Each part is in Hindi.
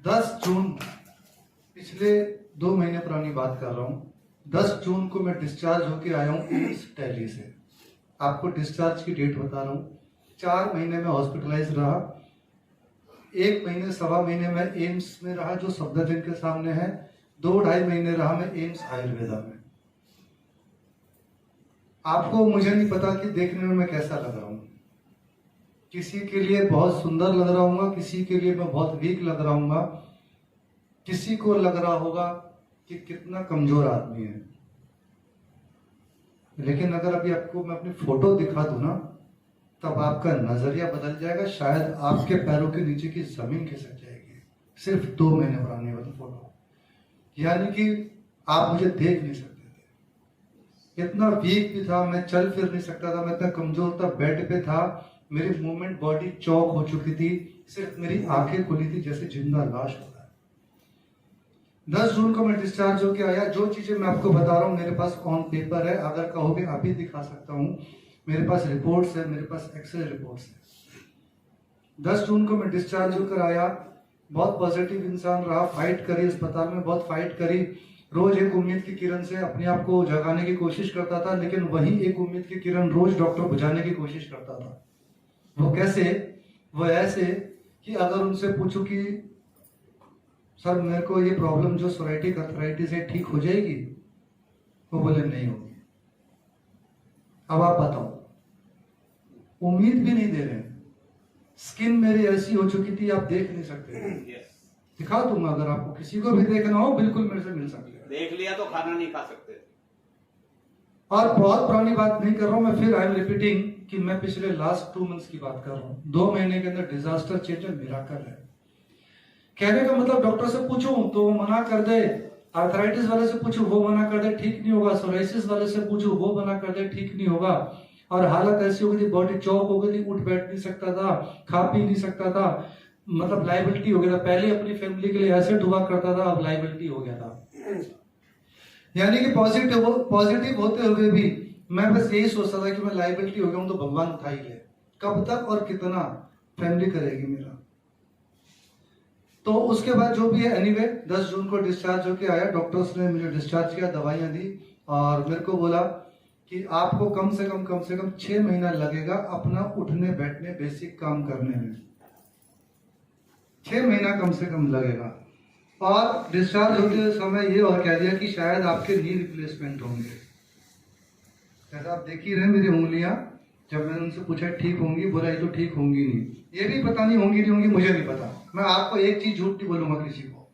10 जून, पिछले 2 महीने पुरानी बात कर रहा हूँ। 10 जून को मैं डिस्चार्ज होके आया हूँ एम्स दिल्ली से। आपको डिस्चार्ज की डेट बता रहा हूँ। 4 महीने में हॉस्पिटलाइज रहा। 1 महीने 1.25 महीने में एम्स में रहा जो सफदरजंग के सामने है। 2-2.5 महीने रहा मैं एम्स आयुर्वेदा में। आपको मुझे नहीं पता कि देखने में मैं कैसा लग रहा हूँ। किसी के लिए बहुत सुंदर लग रहा हूँ, किसी के लिए मैं बहुत वीक लग रहा हूँ, किसी को लग रहा होगा कि कितना कमजोर आदमी है। लेकिन अगर अभी आपको मैं अपनी फोटो दिखा दूं ना, तब आपका नजरिया बदल जाएगा। शायद आपके पैरों के नीचे की जमीन खिसक जाएगी। सिर्फ 2 महीने पुरानी वाली फोटो, यानी कि आप मुझे देख नहीं सकते थे। इतना वीक भी था, मैं चल फिर नहीं सकता था, मैं इतना कमजोर था, बेड पे था, मेरी मूवमेंट बॉडी चौक हो चुकी थी, सिर्फ मेरी आंखें खुली थी जैसे जिंदा लाश हो रहा है। 10 जून को मैं डिस्चार्ज होके आया। जो चीजें मैं आपको बता रहा हूँ मेरे पास ऑन पेपर है, अगर कहोगे अभी दिखा सकता हूँ। मेरे पास रिपोर्ट्स है, मेरे पास एक्सरे रिपोर्ट्स है। 10 जून को मैं डिस्चार्ज होकर आया। बहुत पॉजिटिव इंसान रहा, फाइट करी अस्पताल में, बहुत फाइट करी। रोज एक उम्मीद की किरण से अपने आप को जगाने की कोशिश करता था, लेकिन वही एक उम्मीद की किरण रोज डॉक्टर बुझाने की कोशिश करता था। वो कैसे? वो ऐसे कि अगर उनसे पूछूं कि सर मेरे को ये प्रॉब्लम जो सोराइटिक अर्थराइटिस है ठीक हो जाएगी, वो बोले नहीं होगी। अब आप बताओ, उम्मीद भी नहीं दे रहे हैं। स्किन मेरी ऐसी हो चुकी थी आप देख नहीं सकते। दिखा दूंगा, अगर आपको किसी को भी देखना हो बिल्कुल मेरे से मिल सकते हैं। देख लिया तो खाना नहीं खा सकते। और बहुत पुरानी बात नहीं कर रहा हूं मैं, फिर आई एम रिपीटिंग कि मैं पिछले लास्ट 2 मंथ्स की बात कर रहा हूं। 2 महीने के अंदर डिजास्टर चेंज है, मिराकल है। कहने का मतलब डॉक्टर से पूछूं तो वो मना कर दे, आर्थराइटिस वाले से पूछूं वो मना कर दे ठीक नहीं होगा, सोराइसिस वाले से पूछूं वो मना कर दे ठीक नहीं होगा। और हालत ऐसी हो गई थी, बॉडी चौक हो गई थी, उठ बैठ नहीं सकता था, खा पी नहीं सकता था, मतलब लाइबिलिटी हो गया था। पहले अपनी फैमिली के लिए एसेट हुआ करता था, अब लाइबिलिटी हो गया था। यानी कि पॉजिटिव होते हुए भी मैं बस यही सोचता था कि मैं लाइबिलिटी हो गया हूं तो भगवान उठा ही ले। कब तक और कितना फैमिली करेगी मेरा। तो उसके बाद जो भी है, एनीवे 10 जून को डिस्चार्ज होके आया। डॉक्टर्स ने मुझे डिस्चार्ज किया, दवाइयां दी और मेरे को बोला कि आपको कम से कम 6 महीना लगेगा अपना उठने बैठने बेसिक काम करने में। 6 महीना कम से कम लगेगा। और डिस्चार्ज होते समय ये और कह दिया कि शायद आपके नी रिप्लेसमेंट होंगे। जैसा आप देख ही रहे मेरी उंगलियां, जब मैंने उनसे पूछा ठीक होंगी, बोला ये तो ठीक होंगी नहीं। ये भी पता नहीं होंगी नहीं होंगी, मुझे नहीं पता। मैं आपको एक चीज झूठ नहीं बोलूंगा किसी को,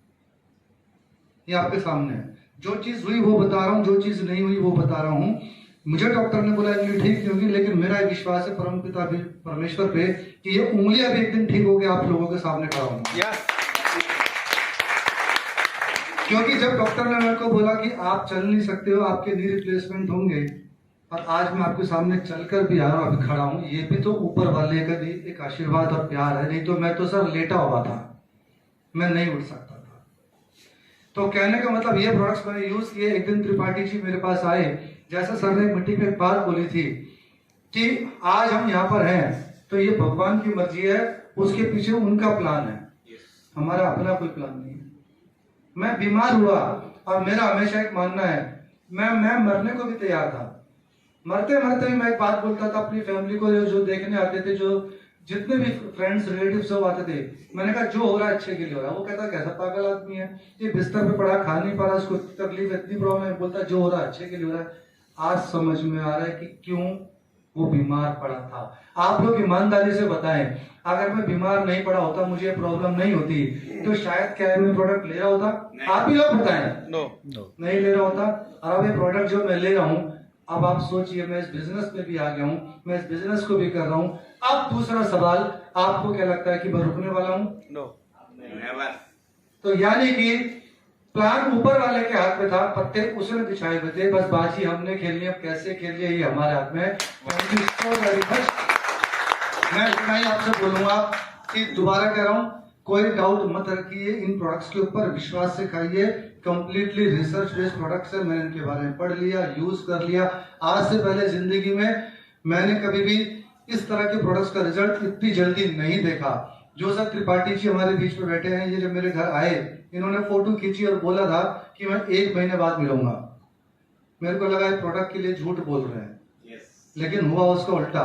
ये आपके सामने है। जो चीज हुई वो बता रहा हूँ, जो चीज नहीं हुई वो बता रहा हूँ। मुझे डॉक्टर ने बोला इनकी ठीक नहीं होगी, लेकिन मेरा विश्वास है परम पिता परमेश्वर पे कि ये उंगलियां भी एक दिन ठीक होगी, आप लोगों के सामने खड़ा होंगे। क्योंकि जब डॉक्टर ने मेरे को बोला कि आप चल नहीं सकते हो, आपके नी रिप्लेसमेंट होंगे, और आज मैं आपके सामने चलकर भी आ रहा हूं, अभी खड़ा हूं, ये भी तो ऊपर वाले का भी एक आशीर्वाद और प्यार है। नहीं तो मैं तो सर लेटा हुआ था, मैं नहीं उठ सकता था। तो कहने का मतलब ये प्रोडक्ट्स मैंने यूज किए। एक दिन त्रिपाठी जी मेरे पास आए, जैसा सर ने मीटिंग में एक बात बोली थी कि आज हम यहाँ पर हैं तो ये भगवान की मर्जी है, उसके पीछे उनका प्लान है, हमारा अपना कोई प्लान नहीं है। मैं बीमार हुआ और मेरा हमेशा एक मानना है, मैं मरने को भी तैयार था। मरते मरते भी मैं एक बात बोलता था अपनी फैमिली को, जो देखने आते थे, जो जितने भी फ्रेंड्स रिलेटिव सब आते थे, मैंने कहा जो हो रहा है अच्छे के लिए हो रहा है। वो कहता कैसा पागल आदमी है, ये बिस्तर पे पड़ा, खा नहीं पा रहा, उसको तकलीफ इतनी प्रॉब्लम है, बोलता जो हो रहा है अच्छे के लिए हो रहा है। आज समझ में आ रहा है कि क्यों वो बीमार पड़ा था। आप लोग ईमानदारी से बताएं, अगर मैं बीमार नहीं पड़ा होता, मुझे प्रॉब्लम नहीं होती, तो शायद क्या मैं प्रोडक्ट ले रहा होता? आप ही लोग बताएं। नहीं ले रहा होता। और अब ये प्रोडक्ट जो मैं ले रहा हूँ, अब आप सोचिए मैं इस बिजनेस में भी आ गया हूँ, मैं इस बिजनेस को भी कर रहा हूँ। अब दूसरा सवाल, आपको क्या लगता है कि मैं रुकने वाला हूँ? नेवर। तो यानी कि प्लान ऊपर वाले के हाथ में था, पत्ते उसने बिछाए हुए थे, बस बाजी हमने खेलनी, अब कैसे खेलिए ये हमारे हाथ में। Thank you so very much. मैं इतना ही आपसे बोलूंगा कि दोबारा कह रहा हूँ, कोई डाउट मत रखिए, इन प्रोडक्ट्स के ऊपर विश्वास से खाइए। कंप्लीटली रिसर्च बेस्ड प्रोडक्ट्स है, मैंने इनके बारे में पढ़ लिया, यूज कर लिया। आज से पहले जिंदगी में मैंने कभी भी इस तरह के प्रोडक्ट्स का रिजल्ट इतनी जल्दी नहीं देखा। जोसेफ त्रिपाठी जी हमारे बीच में बैठे हैं, ये जब मेरे घर आए इन्होंने फोटो खींची और बोला था कि मैं 1 महीने बाद मिलूंगा। मेरे को लगा ये प्रोडक्ट के लिए झूठ बोल रहे हैं, लेकिन हुआ उसका उल्टा।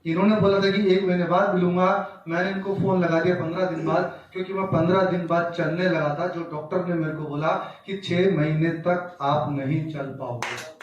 इन्होंने बोला था कि 1 महीने बाद मिलूंगा, मैंने इनको फोन लगा दिया 15 दिन बाद, क्योंकि मैं 15 दिन बाद चलने लगा था। जो डॉक्टर ने मेरे को बोला कि 6 महीने तक आप नहीं चल पाओगे।